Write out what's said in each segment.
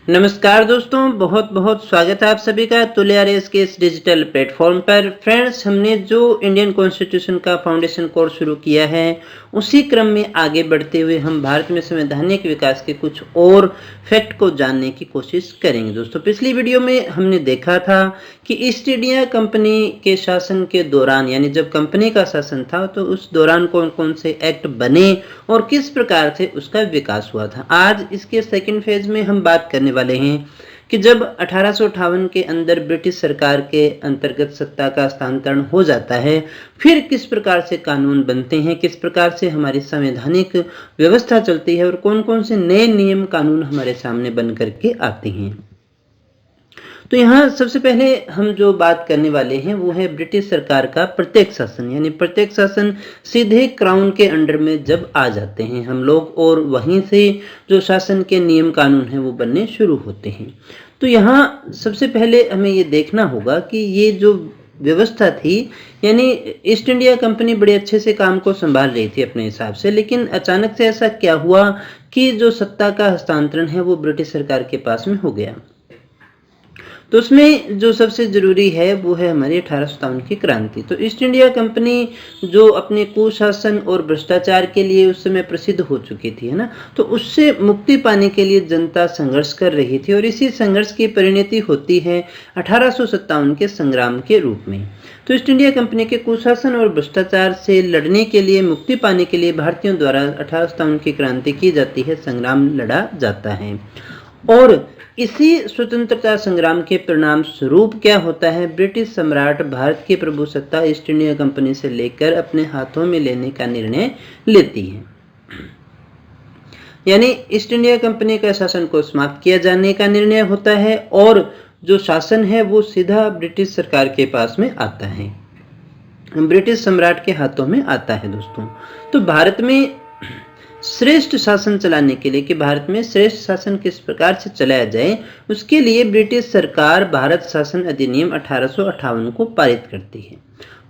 नमस्कार दोस्तों, बहुत बहुत स्वागत है आप सभी का तुल्यारेस के इस डिजिटल प्लेटफॉर्म पर। फ्रेंड्स, हमने जो इंडियन कॉन्स्टिट्यूशन का फाउंडेशन कोर्स शुरू किया है उसी क्रम में आगे बढ़ते हुए हम भारत में संवैधानिक विकास के कुछ और फैक्ट को जानने की कोशिश करेंगे। दोस्तों, पिछली वीडियो में हमने देखा था कि ईस्ट इंडिया कंपनी के शासन के दौरान, यानी जब कंपनी का शासन था, तो उस दौरान कौन कौन से एक्ट बने और किस प्रकार से उसका विकास हुआ था। आज इसके सेकंड फेज में हम बात करने वाले हैं कि जब 1858 के अंदर ब्रिटिश सरकार के अंतर्गत सत्ता का हस्तांतरण हो जाता है, फिर किस प्रकार से कानून बनते हैं, किस प्रकार से हमारी संवैधानिक व्यवस्था चलती है और कौन कौन से नए नियम कानून हमारे सामने बन करके आते हैं। तो यहाँ सबसे पहले हम जो बात करने वाले हैं वो है ब्रिटिश सरकार का प्रत्येक शासन, यानी प्रत्येक शासन सीधे क्राउन के अंडर में जब आ जाते हैं हम लोग, और वहीं से जो शासन के नियम कानून हैं वो बनने शुरू होते हैं। तो यहाँ सबसे पहले हमें ये देखना होगा कि ये जो व्यवस्था थी, यानी ईस्ट इंडिया कंपनी बड़े अच्छे से काम को संभाल रही थी अपने हिसाब से, लेकिन अचानक से ऐसा क्या हुआ कि जो सत्ता का हस्तांतरण है वो ब्रिटिश सरकार के पास में हो गया। तो उसमें जो सबसे जरूरी है वो है हमारी 1857 की क्रांति। तो ईस्ट इंडिया कंपनी जो अपने कुशासन और भ्रष्टाचार के लिए उस समय प्रसिद्ध हो चुकी थी, है ना, तो उससे मुक्ति पाने के लिए जनता संघर्ष कर रही थी और इसी संघर्ष की परिणति होती है 1857 के संग्राम के रूप में। तो ईस्ट इंडिया कंपनी के कुशासन और भ्रष्टाचार से लड़ने के लिए, मुक्ति पाने के लिए भारतीयों द्वारा 1857 की क्रांति की जाती है, संग्राम लड़ा जाता है। और इसी स्वतंत्रता संग्राम के परिणाम स्वरूप क्या होता है, ब्रिटिश सम्राट भारत की प्रभुसत्ता ईस्ट इंडिया कंपनी से लेकर अपने हाथों में लेने का निर्णय लेती है। यानी ईस्ट इंडिया कंपनी का शासन को समाप्त किया जाने का निर्णय होता है और जो शासन है वो सीधा ब्रिटिश सरकार के पास में आता है, ब्रिटिश सम्राट के हाथों में आता है। दोस्तों, तो भारत में श्रेष्ठ शासन चलाने के लिए, कि भारत में श्रेष्ठ शासन किस प्रकार से चलाया जाए, उसके लिए ब्रिटिश सरकार भारत शासन अधिनियम 1858 को पारित करती है।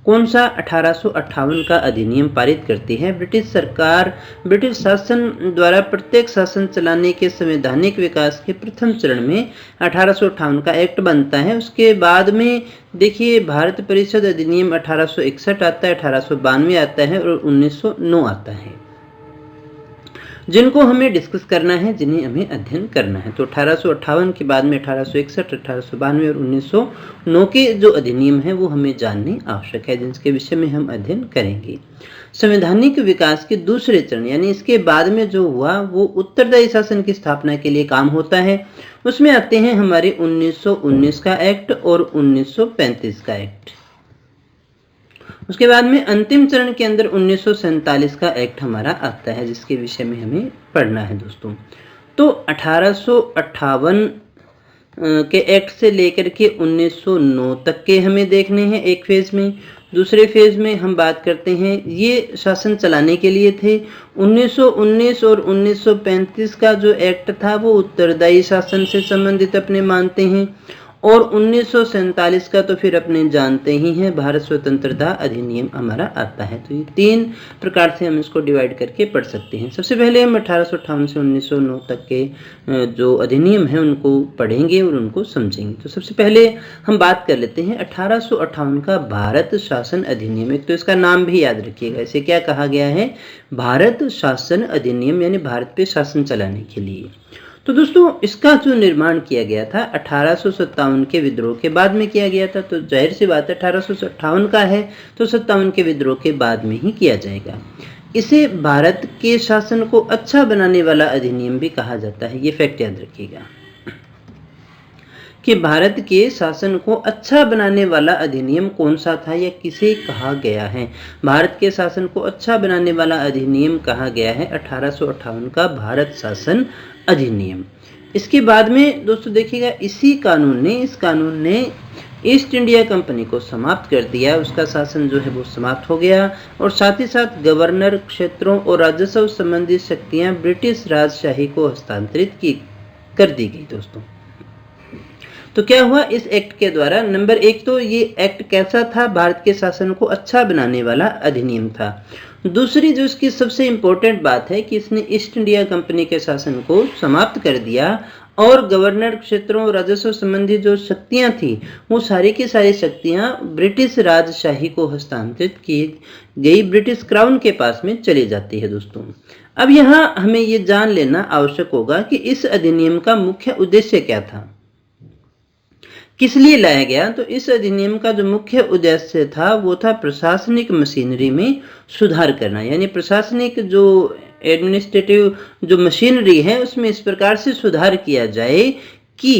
कौन सा 1858 का अधिनियम पारित करती है? ब्रिटिश सरकार ब्रिटिश शासन द्वारा प्रत्येक शासन चलाने के संवैधानिक विकास के प्रथम चरण में 1858 का एक्ट बनता है। उसके बाद में देखिए भारत परिषद अधिनियम 1861 आता है, 1892 आता है और 1909 आता है, जिनको हमें डिस्कस करना है, जिन्हें हमें अध्ययन करना है। तो 1858 के बाद में 1861, 1892 और 1909 के जो अधिनियम हैं वो हमें जानने आवश्यक है, जिनके विषय में हम अध्ययन करेंगे। संवैधानिक विकास के दूसरे चरण, यानी इसके बाद में जो हुआ वो उत्तरदायी शासन की स्थापना के लिए काम होता है। उसमें आते हैं हमारे 1919 का एक्ट और 1935 का एक्ट। उसके बाद में अंतिम चरण के अंदर 1947 का एक्ट हमारा आता है, जिसके विषय में हमें पढ़ना है। दोस्तों, तो 1858 के एक्ट से लेकर के 1909 तक के हमें देखने हैं एक फेज में। दूसरे फेज में हम बात करते हैं, ये शासन चलाने के लिए थे। 1919 और 1935 का जो एक्ट था वो उत्तरदायी शासन से संबंधित अपने मानते हैं, और 1947 का तो फिर अपने जानते ही हैं, भारत स्वतंत्रता अधिनियम हमारा आता है। तो ये तीन प्रकार से हम इसको डिवाइड करके पढ़ सकते हैं। सबसे पहले हम 1858 से 1909 तक के जो अधिनियम हैं उनको पढ़ेंगे और उनको समझेंगे। तो सबसे पहले हम बात कर लेते हैं 1858 का भारत शासन अधिनियम। एक तो इसका नाम भी याद रखिएगा, इसे क्या कहा गया है? भारत शासन अधिनियम, यानी भारत पे शासन चलाने के लिए। तो दोस्तों, इसका जो निर्माण किया गया था 1857 के विद्रोह के बाद में किया गया था। तो जाहिर सी बात है 1858 का है तो 57 के विद्रोह के बाद में ही किया जाएगा। इसे भारत के शासन को अच्छा बनाने वाला अधिनियम भी कहा जाता है। ये फैक्ट याद रखिएगा कि भारत के शासन को अच्छा बनाने वाला अधिनियम कौन सा था या किसे कहा गया है। भारत के शासन को अच्छा बनाने वाला अधिनियम कहा गया है 1858 का भारत शासन अधिनियम। इसके बाद में दोस्तों देखिएगा, इस कानून ने ईस्ट इंडिया कंपनी को समाप्त कर दिया। उसका शासन जो है वो समाप्त हो गया और साथ ही साथ गवर्नर, क्षेत्रों और राजस्व संबंधी शक्तियां ब्रिटिश राजशाही को हस्तांतरित कर दी गई। दोस्तों, तो क्या हुआ इस एक्ट के द्वारा? नंबर एक, तो ये एक्ट कैसा था? भारत के शासन को अच्छा बनाने वाला अधिनियम था। दूसरी जो इसकी सबसे इंपॉर्टेंट बात है कि इसने ईस्ट इंडिया कंपनी के शासन को समाप्त कर दिया और गवर्नर क्षेत्रों राजस्व संबंधी जो शक्तियां थी वो सारी की सारी शक्तियां ब्रिटिश राजशाही को हस्तांतरित की गई ब्रिटिश क्राउन के पास में चली जाती है दोस्तों। अब यहाँ हमें ये जान लेना आवश्यक होगा कि इस अधिनियम का मुख्य उद्देश्य क्या था, किस लिए लाया गया। तो इस अधिनियम का जो मुख्य उद्देश्य था वो था प्रशासनिक मशीनरी में सुधार करना, यानी प्रशासनिक जो एडमिनिस्ट्रेटिव जो मशीनरी है उसमें इस प्रकार से सुधार किया जाए कि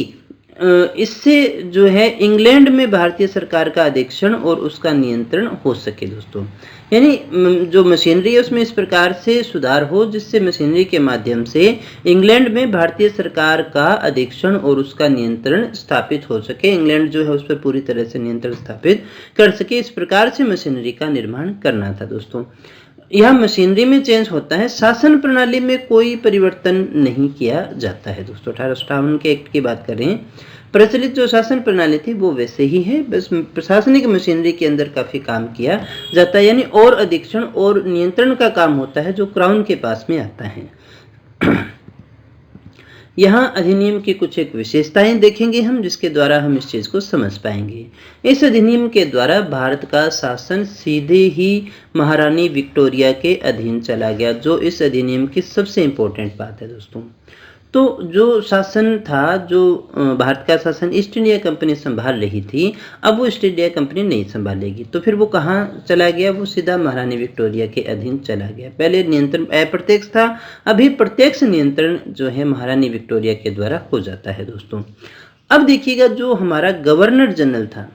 इससे जो है इंग्लैंड में भारतीय सरकार का अधीक्षण और उसका नियंत्रण हो सके दोस्तों। यानी जो मशीनरी है उसमें इस प्रकार से सुधार हो जिससे मशीनरी के माध्यम से इंग्लैंड में भारतीय सरकार का अधीक्षण और उसका नियंत्रण स्थापित हो सके, इंग्लैंड जो है उस पर पूरी तरह से नियंत्रण स्थापित कर सके। इस प्रकार से मशीनरी का निर्माण करना था दोस्तों। यह मशीनरी में चेंज होता है, शासन प्रणाली में कोई परिवर्तन नहीं किया जाता है दोस्तों। 1858 के एक्ट की बात करें, प्रचलित जो शासन प्रणाली थी वो वैसे ही है, बस प्रशासनिक मशीनरी के अंदर काफी काम किया जाता है, यानी और अधीक्षण और नियंत्रण का काम होता है जो क्राउन के पास में आता है। यहाँ अधिनियम की कुछ एक विशेषताएं देखेंगे हम, जिसके द्वारा हम इस चीज को समझ पाएंगे। इस अधिनियम के द्वारा भारत का शासन सीधे ही महारानी विक्टोरिया के अधीन चला गया, जो इस अधिनियम की सबसे इंपॉर्टेंट बात है दोस्तों। तो जो शासन था, जो भारत का शासन ईस्ट इंडिया कंपनी संभाल रही थी, अब वो ईस्ट इंडिया कंपनी नहीं संभालेगी, तो फिर वो कहाँ चला गया, वो सीधा महारानी विक्टोरिया के अधीन चला गया। पहले नियंत्रण अप्रत्यक्ष था, अभी प्रत्यक्ष नियंत्रण जो है महारानी विक्टोरिया के द्वारा हो जाता है दोस्तों। अब देखिएगा, जो हमारा गवर्नर जनरल था,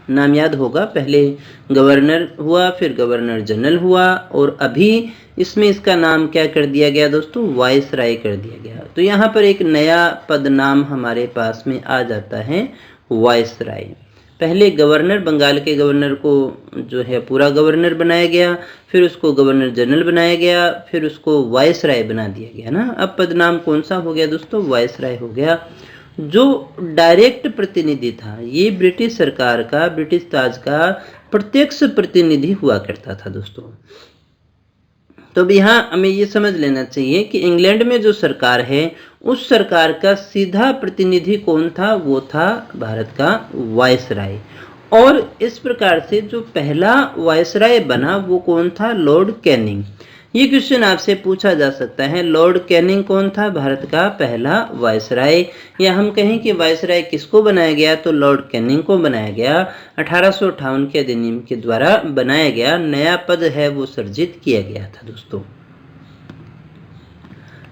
नाम याद होगा, पहले गवर्नर हुआ, फिर गवर्नर जनरल हुआ, और अभी इसमें इसका नाम क्या कर दिया गया दोस्तों, वायसराय कर दिया गया। तो यहाँ पर एक नया पद नाम हमारे पास में आ जाता है, वायसराय। पहले गवर्नर, बंगाल के गवर्नर को जो है पूरा गवर्नर बनाया गया, फिर उसको गवर्नर जनरल बनाया गया, फिर उसको वायसराय बना दिया गया ना। अब पद नाम कौन सा हो गया दोस्तों, वायसराय हो गया। जो डायरेक्ट प्रतिनिधि था, ये ब्रिटिश सरकार का, ब्रिटिश ताज का प्रत्यक्ष प्रतिनिधि हुआ करता था दोस्तों। तो अब यहाँ हमें ये समझ लेना चाहिए कि इंग्लैंड में जो सरकार है उस सरकार का सीधा प्रतिनिधि कौन था, वो था भारत का वायसराय। और इस प्रकार से जो पहला वायसराय बना वो कौन था, लॉर्ड कैनिंग। ये क्वेश्चन आपसे पूछा जा सकता है, लॉर्ड कैनिंग कौन था भारत का पहला वायसराय, या हम कहें कि वायसराय किसको बनाया गया, तो लॉर्ड कैनिंग को बनाया गया। 1858 के अधिनियम के द्वारा बनाया गया, नया पद है वो सृजित किया गया था दोस्तों।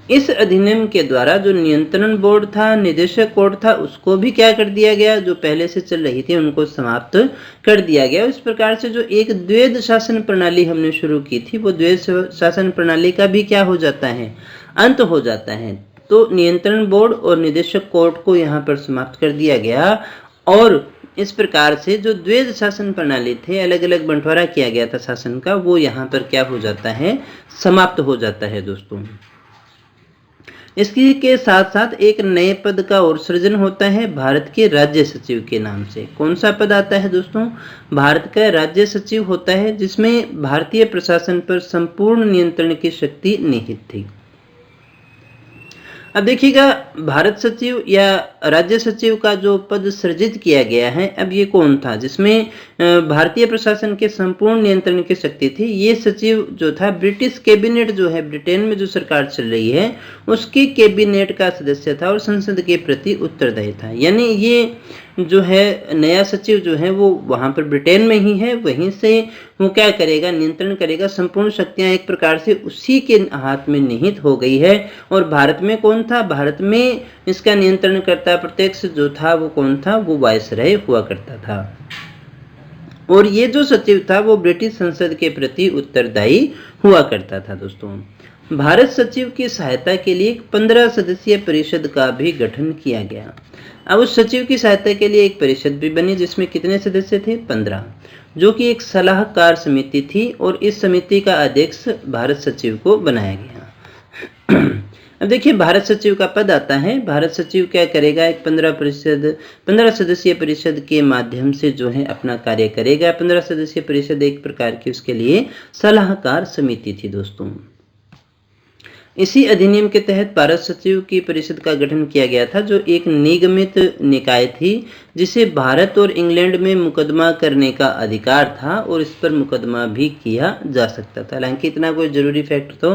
इस अधिनियम के द्वारा जो नियंत्रण बोर्ड था, निदेशक कोर्ट था, उसको भी क्या कर दिया गया, जो पहले से चल रही थी उनको समाप्त कर दिया गया। इस प्रकार से जो एक द्वैध शासन प्रणाली हमने शुरू की थी, वो द्वैध शासन प्रणाली का भी क्या हो जाता है, अंत हो जाता है। तो नियंत्रण बोर्ड और निदेशक कोर्ट को यहाँ पर समाप्त कर दिया गया, और इस प्रकार से जो द्वैध शासन प्रणाली थे, अलग अलग बंटवारा किया गया था शासन का, वो यहाँ पर क्या हो जाता है, समाप्त हो जाता है दोस्तों। इसके के साथ साथ एक नए पद का और सृजन होता है, भारत के राज्य सचिव के नाम से। कौन सा पद आता है दोस्तों, भारत का राज्य सचिव होता है, जिसमें भारतीय प्रशासन पर संपूर्ण नियंत्रण की शक्ति निहित थी। अब देखिएगा, भारत सचिव या राज्य सचिव का जो पद सृजित किया गया है, अब ये कौन था जिसमें भारतीय प्रशासन के संपूर्ण नियंत्रण की शक्ति थी। ये सचिव जो था, ब्रिटिश कैबिनेट जो है, ब्रिटेन में जो सरकार चल रही है उसकी कैबिनेट का सदस्य था और संसद के प्रति उत्तरदायी था। यानी ये जो है नया सचिव जो है वो वहां पर ब्रिटेन में ही है, वहीं से वो क्या करेगा, नियंत्रण करेगा। संपूर्ण शक्तियां एक प्रकार से उसी के हाथ में निहित हो गई है। और भारत में कौन था, भारत में इसका नियंत्रण करता प्रत्यक्ष जो था वो कौन था, वो वायसराय हुआ करता था। और ये जो सचिव था वो ब्रिटिश संसद के प्रति उत्तरदायी हुआ करता था दोस्तों। भारत सचिव की सहायता के लिए 15 सदस्यीय परिषद का भी गठन किया गया। अब उस सचिव की सहायता के लिए एक परिषद भी बनी, जिसमें कितने सदस्य थे, 15, जो कि एक सलाहकार समिति थी, और इस समिति का अध्यक्ष भारत सचिव को बनाया गया। अब देखिए, भारत सचिव का पद आता है। भारत सचिव क्या करेगा, एक 15 सदस्यीय परिषद के माध्यम से जो है अपना कार्य करेगा। 15 सदस्यीय परिषद एक प्रकार की उसके लिए सलाहकार समिति थी दोस्तों। इसी अधिनियम के तहत भारत सचिव की परिषद का गठन किया गया था, जो एक निगमित निकाय थी जिसे भारत और इंग्लैंड में मुकदमा करने का अधिकार था और इस पर मुकदमा भी किया जा सकता था। हालांकि इतना कोई जरूरी फैक्ट तो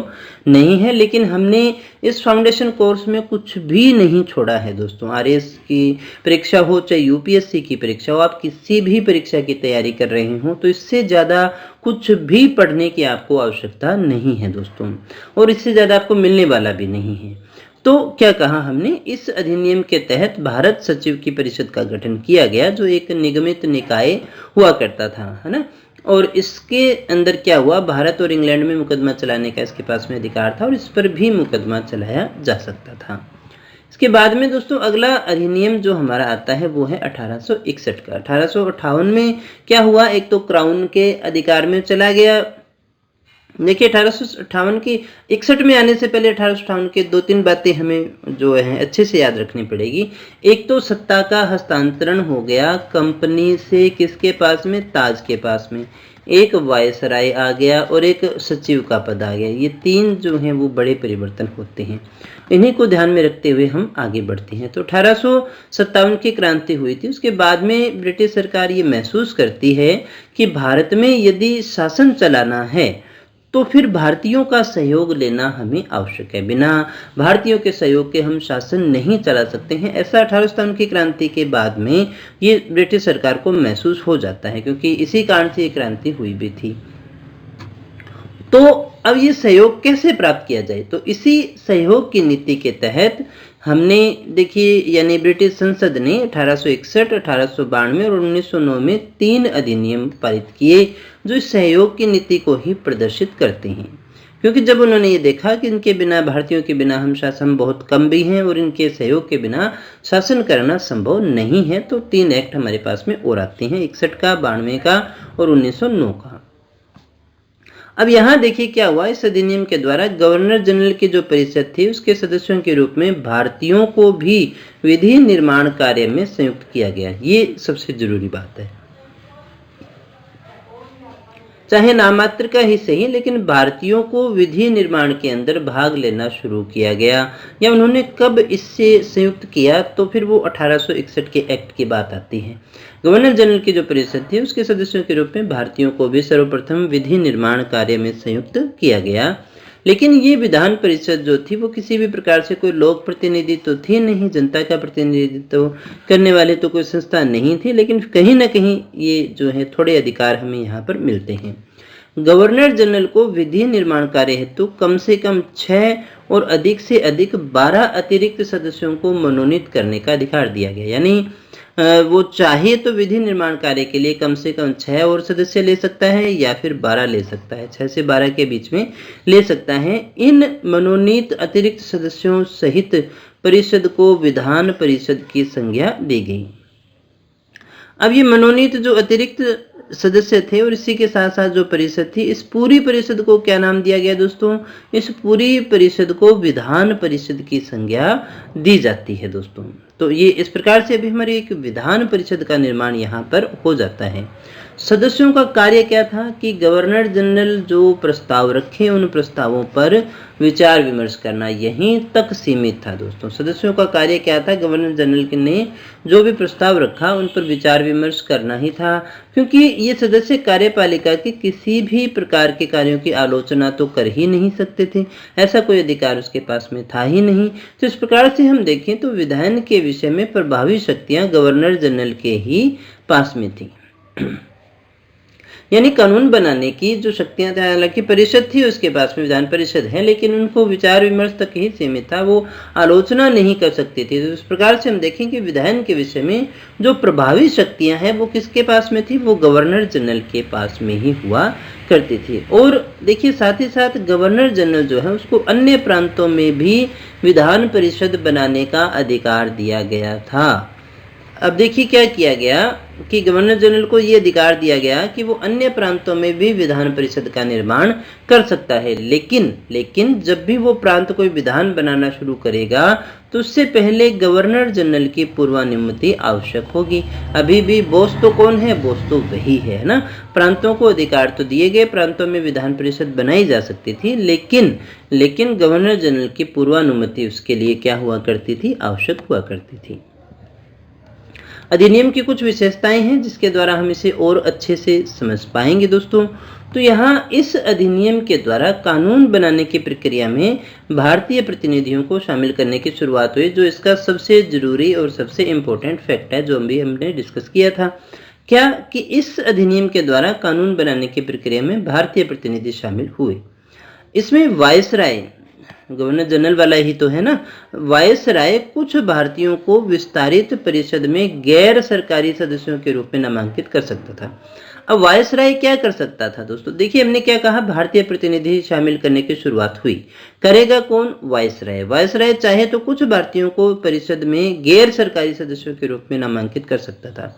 नहीं है, लेकिन हमने इस फाउंडेशन कोर्स में कुछ भी नहीं छोड़ा है दोस्तों। आरएस की परीक्षा हो चाहे यूपीएससी की परीक्षा हो, आप किसी भी परीक्षा की तैयारी कर रहे हो तो इससे ज़्यादा कुछ भी पढ़ने की आपको आवश्यकता नहीं है दोस्तों, और इससे ज़्यादा आपको मिलने वाला भी नहीं है। तो क्या कहा हमने, इस अधिनियम के तहत भारत सचिव की परिषद का गठन किया गया, जो एक निगमित निकाय हुआ करता था, है ना। और इसके अंदर क्या हुआ, भारत और इंग्लैंड में मुकदमा चलाने का इसके पास में अधिकार था और इस पर भी मुकदमा चलाया जा सकता था। इसके बाद में दोस्तों अगला अधिनियम जो हमारा आता है वो है 1861 का। 1858 में क्या हुआ, एक तो क्राउन के अधिकार में चला गया। देखिए 1858 की 61 में आने से पहले 1858 के 2-3 बातें हमें जो है अच्छे से याद रखनी पड़ेगी। एक तो सत्ता का हस्तांतरण हो गया कंपनी से किसके पास में, ताज के पास में। एक वायसराय आ गया और एक सचिव का पद आ गया। ये तीन जो हैं वो बड़े परिवर्तन होते हैं, इन्हीं को ध्यान में रखते हुए हम आगे बढ़ते हैं। तो 1857 की क्रांति हुई थी। उसके बाद में ब्रिटिश सरकार ये महसूस करती है कि भारत में यदि शासन चलाना है तो फिर भारतीयों का सहयोग लेना हमें आवश्यक है। बिना भारतीयों के सहयोग के हम शासन नहीं चला सकते हैं। ऐसा 1857 की क्रांति के बाद में ये ब्रिटिश सरकार को महसूस हो जाता है, क्योंकि इसी कारण से ये क्रांति हुई भी थी। तो अब ये सहयोग कैसे प्राप्त किया जाए, तो इसी सहयोग की नीति के तहत हमने देखिए यानी ब्रिटिश संसद ने 1861, 1892 और 1909 में 3 अधिनियम पारित किए जो इस सहयोग की नीति को ही प्रदर्शित करते हैं। क्योंकि जब उन्होंने ये देखा कि इनके बिना, भारतीयों के बिना हम शासन बहुत कम भी हैं और इनके सहयोग के बिना शासन करना संभव नहीं है, तो 3 एक्ट हमारे पास में और आते हैं, 61 का, 92 का और 1909 का। अब यहाँ देखिए क्या हुआ, इस अधिनियम के द्वारा गवर्नर जनरल की जो परिषद थी उसके सदस्यों के रूप में भारतीयों को भी विधि निर्माण कार्य में संयुक्त किया गया। ये सबसे जरूरी बात है, चाहे नामात्र का ही सही, लेकिन भारतीयों को विधि निर्माण के अंदर भाग लेना शुरू किया गया। या उन्होंने कब इससे संयुक्त किया, तो फिर वो 1861 के एक्ट की बात आती है। गवर्नर जनरल की जो परिषद थी उसके सदस्यों के रूप में भारतीयों को भी सर्वप्रथम विधि निर्माण कार्य में संयुक्त किया गया। लेकिन ये विधान परिषद जो थी वो किसी भी प्रकार से कोई लोक प्रतिनिधित्व तो थी नहीं, जनता का प्रतिनिधित्व करने वाले तो कोई संस्था नहीं थी, लेकिन कहीं ना कहीं ये जो है थोड़े अधिकार हमें यहाँ पर मिलते हैं। गवर्नर जनरल को विधि निर्माण कार्य हेतु कम से कम 6 और अधिक से अधिक 12 अतिरिक्त सदस्यों को मनोनीत करने का अधिकार दिया गया। यानी वो चाहे तो विधि निर्माण कार्य के लिए कम से कम 6 और सदस्य ले सकता है या फिर 12 ले सकता है, 6 से 12 के बीच में ले सकता है। इन मनोनीत अतिरिक्त सदस्यों सहित परिषद को विधान परिषद की संज्ञा दी गई। अब ये मनोनीत जो अतिरिक्त सदस्य थे और इसी के साथ साथ जो परिषद थी, इस पूरी परिषद को क्या नाम दिया गया दोस्तों, इस पूरी परिषद को विधान परिषद की संज्ञा दी जाती है दोस्तों। तो ये इस प्रकार से अभी हमारी एक विधान परिषद का निर्माण यहाँ पर हो जाता है। सदस्यों का कार्य क्या था कि गवर्नर जनरल जो प्रस्ताव रखे उन प्रस्तावों पर विचार विमर्श करना, यहीं तक सीमित था दोस्तों। सदस्यों का कार्य क्या था, गवर्नर जनरल ने जो भी प्रस्ताव रखा उन पर विचार विमर्श करना ही था, क्योंकि ये सदस्य कार्यपालिका के किसी भी प्रकार के कार्यों की आलोचना तो कर ही नहीं सकते थे, ऐसा कोई अधिकार उसके पास में था ही नहीं। तो इस प्रकार से हम देखें तो विधान के विषय में प्रभावी शक्तियां गवर्नर जनरल के ही पास में थी। यानी कानून बनाने की जो शक्तियां थी, हालांकि परिषद थी उसके पास में, विधान परिषद है, लेकिन उनको विचार विमर्श तक ही सीमित था, वो आलोचना नहीं कर सकती थी। तो इस प्रकार से हम देखें कि विधान के विषय में जो प्रभावी शक्तियां हैं वो किसके पास में थी, वो गवर्नर जनरल के पास में ही हुआ करती थी। और देखिए साथ ही साथ गवर्नर जनरल जो है उसको अन्य प्रांतों में भी विधान परिषद बनाने का अधिकार दिया गया था। अब देखिए क्या किया गया कि गवर्नर जनरल को ये अधिकार दिया गया कि वो अन्य प्रांतों में भी विधान परिषद का निर्माण कर सकता है, लेकिन जब भी वो प्रांत कोई विधान बनाना शुरू करेगा तो उससे पहले गवर्नर जनरल की पूर्वानुमति आवश्यक होगी। अभी भी बॉस तो कौन है? बॉस तो वही है ना। प्रांतों को अधिकार तो दिए गए, प्रांतों में विधान परिषद बनाई जा सकती थी, लेकिन गवर्नर जनरल की पूर्वानुमति उसके लिए क्या हुआ करती थी? आवश्यक हुआ करती थी। अधिनियम की कुछ विशेषताएं हैं जिसके द्वारा हम इसे और अच्छे से समझ पाएंगे दोस्तों। तो यहाँ इस अधिनियम के द्वारा कानून बनाने की प्रक्रिया में भारतीय प्रतिनिधियों को शामिल करने की शुरुआत हुई, जो इसका सबसे जरूरी और सबसे इम्पोर्टेंट फैक्ट है, जो अभी हमने डिस्कस किया था। क्या कि इस अधिनियम के द्वारा कानून बनाने की प्रक्रिया में भारतीय प्रतिनिधि शामिल हुए। इसमें वायसराय, गवर्नर जनरल वाला ही तो है ना, वायसराय कुछ भारतीयों को विस्तारित परिषद में गैर सरकारी सदस्यों के रूप में नामांकित कर सकता था। अब वायसराय क्या कर सकता था दोस्तों? देखिए हमने क्या कहा, भारतीय प्रतिनिधि शामिल करने की शुरुआत हुई। करेगा कौन? वायसराय। वायसराय चाहे तो कुछ भारतीयों को परिषद में गैर सरकारी सदस्यों के रूप में नामांकित कर सकता था।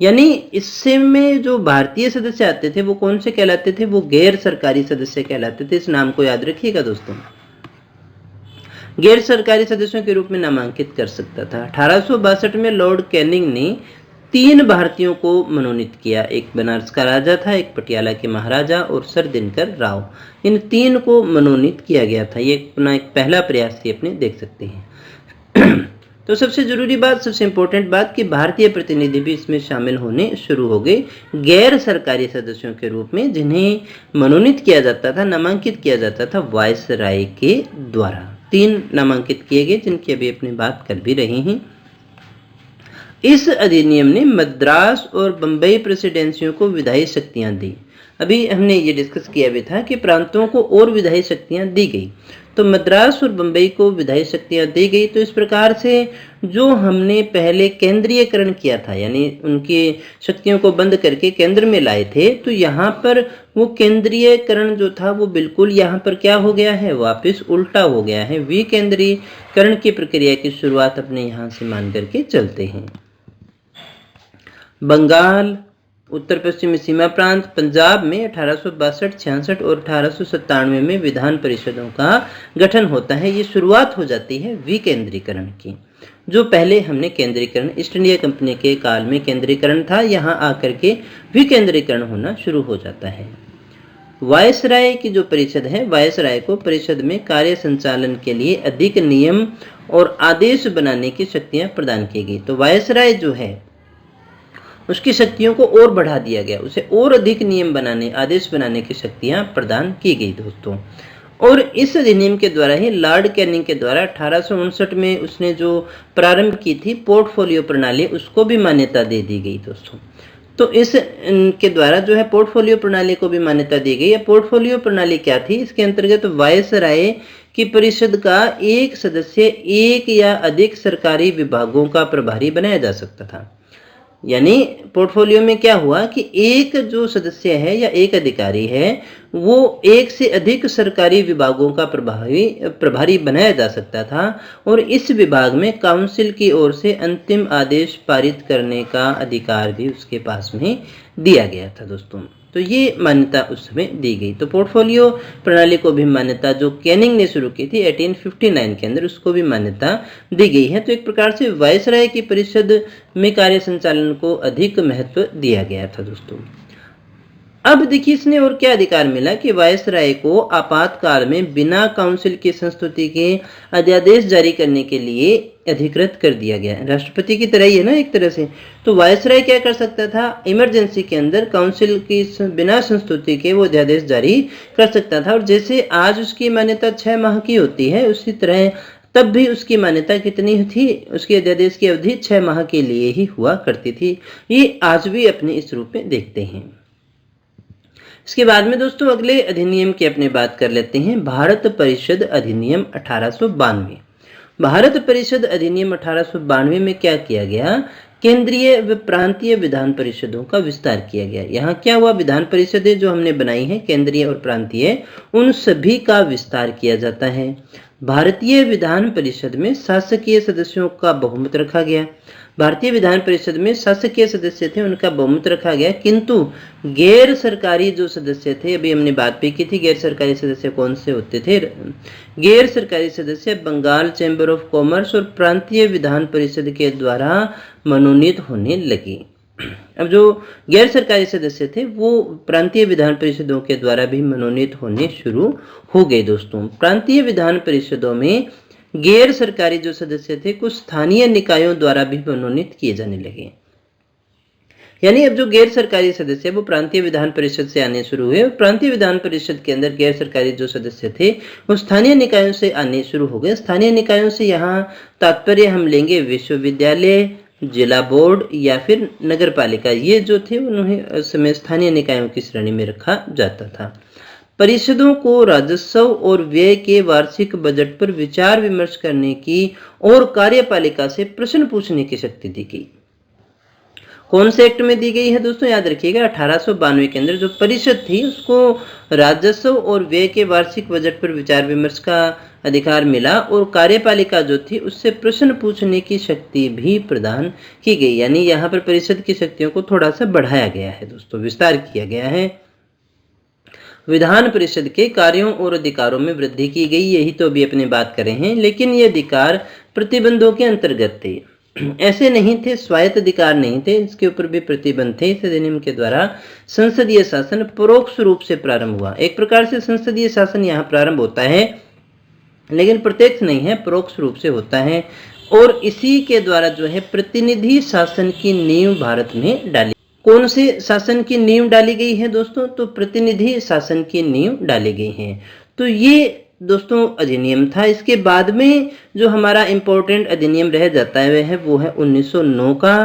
यानी इससे में जो भारतीय सदस्य आते थे वो कौन से कहलाते थे? वो गैर सरकारी सदस्य कहलाते थे। इस नाम को याद रखिएगा दोस्तों। गैर सरकारी सदस्यों के रूप में नामांकित कर सकता था। 1862 में लॉर्ड कैनिंग ने 3 भारतीयों को मनोनीत किया। एक बनारस का राजा था, एक पटियाला के महाराजा और सर दिनकर राव। इन 3 को मनोनीत किया गया था। ये अपना एक पहला प्रयास थी, अपने देख सकते हैं। तो सबसे जरूरी बात, सबसे इंपॉर्टेंट बात कि भारतीय प्रतिनिधि भी इसमें शामिल होने शुरू हो गए गैर सरकारी सदस्यों के रूप में, जिन्हें मनोनीत किया जाता था, नामांकित किया जाता था वायसराय के द्वारा। 3 नामांकित किए गए जिनकी अभी अपनी बात कर भी रहे हैं। इस अधिनियम ने मद्रास और बंबई प्रेसिडेंसियों को विधायी शक्तियां दी। अभी हमने ये डिस्कस किया भी था कि प्रांतों को और विधायी शक्तियां दी गई, तो मद्रास और बंबई को विधायी शक्तियां दी गई। तो इस प्रकार से जो हमने पहले केंद्रीयकरण किया था, यानी उनकी शक्तियों को बंद करके केंद्र में लाए थे, तो यहाँ पर वो केंद्रीयकरण जो था वो बिल्कुल यहाँ पर क्या हो गया है? वापस उल्टा हो गया है। विकेंद्रीकरण की प्रक्रिया की शुरुआत अपने यहाँ से मान करके चलते हैं। बंगाल, उत्तर पश्चिमी सीमा प्रांत, पंजाब में 1862, 66 और 1897 में विधान परिषदों का गठन होता है। ये शुरुआत हो जाती है विकेंद्रीकरण की। जो पहले हमने केंद्रीकरण ईस्ट इंडिया कंपनी के काल में केंद्रीकरण था, यहाँ आकर के विकेंद्रीकरण होना शुरू हो जाता है। वायसराय की जो परिषद है, वायसराय को परिषद में कार्य संचालन के लिए अधिक नियम और आदेश बनाने की शक्तियां प्रदान की गई। तो वायसराय जो है उसकी शक्तियों को और बढ़ा दिया गया, उसे और अधिक नियम बनाने, आदेश बनाने की शक्तियां प्रदान की गई दोस्तों। और इस अधिनियम के द्वारा ही लॉर्ड कैनिंग के द्वारा 1859 में उसने जो प्रारंभ की थी पोर्टफोलियो प्रणाली, उसको भी मान्यता दे दी गई दोस्तों। तो इस के द्वारा जो है पोर्टफोलियो प्रणाली को भी मान्यता दी गई। पोर्टफोलियो प्रणाली क्या थी? इसके अंतर्गत वायसराय की परिषद का एक सदस्य एक या अधिक सरकारी विभागों का प्रभारी बनाया जा सकता था। यानी पोर्टफोलियो में क्या हुआ कि एक जो सदस्य है या एक अधिकारी है वो एक से अधिक सरकारी विभागों का प्रभारी बनाया जा सकता था, और इस विभाग में काउंसिल की ओर से अंतिम आदेश पारित करने का अधिकार भी उसके पास में दिया गया था दोस्तों। तो ये मान्यता उस समय दी गई। तो पोर्टफोलियो प्रणाली को भी मान्यता जो कैनिंग ने शुरू की थी 1859 के अंदर, उसको भी मान्यता दी गई है। तो एक प्रकार से वायसराय की परिषद में कार्य संचालन को अधिक महत्व दिया गया था दोस्तों। अब देखिए इसने और क्या अधिकार मिला कि वायसराय को आपातकाल में बिना काउंसिल की संस्तुति के अध्यादेश जारी करने के लिए अधिकृत कर दिया गया। राष्ट्रपति की तरह ही है ना एक तरह से। तो वायसराय क्या कर सकता था? इमरजेंसी के अंदर काउंसिल की बिना संस्तुति के वो अध्यादेश जारी कर सकता था। और जैसे आज उसकी मान्यता 6 माह की होती है, उसी तरह तब भी उसकी मान्यता कितनी थी? उसके अध्यादेश की अवधि 6 माह के लिए ही हुआ करती थी। ये आज भी अपने इस रूप में देखते हैं। इसके बाद में दोस्तों अगले अधिनियम की अपने बात कर लेते हैं, भारत परिषद अधिनियम 1892। भारत परिषद अधिनियम 1892 में क्या किया गया? केंद्रीय व प्रांतीय विधान परिषदों का विस्तार किया गया। यहाँ क्या हुआ? विधान परिषदें जो हमने बनाई हैं केंद्रीय और प्रांतीय, उन सभी का विस्तार किया जाता है। भारतीय विधान परिषद में शासकीय सदस्यों का बहुमत रखा गया। भारतीय विधान परिषद में शासकीय सदस्य थे, उनका बहुमत रखा गया, किंतु गैर सरकारी जो सदस्य थे, अभी हमने बात भी की थी गैर सरकारी सदस्य कौन से होते थे। गैर सरकारी सदस्य बंगाल चैम्बर ऑफ कॉमर्स और प्रांतीय विधान परिषद के द्वारा मनोनीत होने लगे। अब जो गैर सरकारी सदस्य थे वो प्रांतीय विधान परिषदों के द्वारा भी मनोनीत होने शुरू हो गए। दोस्तों, प्रांतीय विधान परिषदों में गैर सरकारी जो सदस्य थे कुछ स्थानीय निकायों द्वारा भी मनोनीत किए जाने लगे। यानी अब जो गैर सरकारी सदस्य वो प्रांतीय विधान परिषद से आने शुरू हुए और प्रांतीय विधान परिषद के अंदर गैर सरकारी जो सदस्य थे वो स्थानीय निकायों से आने शुरू हो गए। स्थानीय निकायों से यहाँ तात्पर्य हम लेंगे विश्वविद्यालय, जिला बोर्ड या फिर नगर पालिका, ये जो थे उन्हें उस समय स्थानीय निकायों की श्रेणी में रखा जाता था। परिषदों को राजस्व और व्यय के वार्षिक बजट पर विचार विमर्श करने की और कार्यपालिका से प्रश्न पूछने की शक्ति दी गई। कौन से एक्ट में दी गई है दोस्तों, याद रखिएगा 1892 के अंदर जो परिषद थी उसको राजस्व और व्यय के वार्षिक बजट पर विचार विमर्श का अधिकार मिला और कार्यपालिका जो थी उससे प्रश्न पूछने की शक्ति भी प्रदान की गई। यानी यहाँ पर परिषद की शक्तियों को थोड़ा सा बढ़ाया गया है दोस्तों, विस्तार किया गया है। विधान परिषद के कार्यों और अधिकारों में वृद्धि की गई, यही तो अभी अपने बात कर रहे हैं, लेकिन ये अधिकार प्रतिबंधों के अंतर्गत थे, ऐसे नहीं थे, स्वायत्त अधिकार नहीं थे, इसके ऊपर भी प्रतिबंध थे। इस अधिनियम के द्वारा संसदीय शासन परोक्ष रूप से प्रारंभ हुआ। एक प्रकार से संसदीय शासन यहाँ प्रारंभ होता है लेकिन प्रत्यक्ष नहीं है, परोक्ष रूप से होता है और इसी के द्वारा जो है प्रतिनिधि शासन की नींव भारत में डाली। कौन से शासन की नींव डाली गई है दोस्तों, तो प्रतिनिधि शासन की नींव डाली गई है। तो ये दोस्तों अधिनियम था। इसके बाद में जो हमारा इंपॉर्टेंट अधिनियम रह जाता है वो है 1909 का,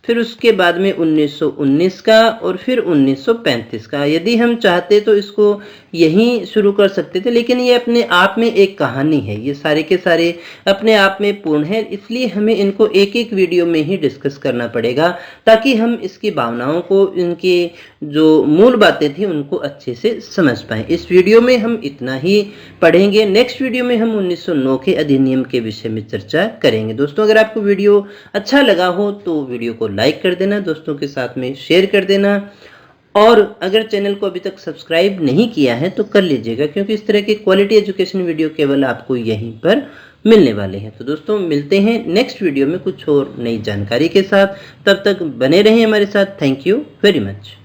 फिर उसके बाद में 1919 का और फिर 1935 का। यदि हम चाहते तो इसको यहीं शुरू कर सकते थे, लेकिन ये अपने आप में एक कहानी है, ये सारे के सारे अपने आप में पूर्ण है, इसलिए हमें इनको एक एक वीडियो में ही डिस्कस करना पड़ेगा ताकि हम इसकी भावनाओं को, इनकी जो मूल बातें थी उनको अच्छे से समझ पाएं। इस वीडियो में हम इतना ही पढ़ेंगे, नेक्स्ट वीडियो में हम 1909 के अधिनियम के विषय में चर्चा करेंगे। दोस्तों, अगर आपको वीडियो अच्छा लगा हो तो वीडियो को लाइक कर देना, दोस्तों के साथ में शेयर कर देना और अगर चैनल को अभी तक सब्सक्राइब नहीं किया है तो कर लीजिएगा, क्योंकि इस तरह के क्वालिटी एजुकेशन वीडियो केवल आपको यहीं पर मिलने वाले हैं। तो दोस्तों, मिलते हैं नेक्स्ट वीडियो में कुछ और नई जानकारी के साथ, तब तक बने रहें हमारे साथ। Thank you very much.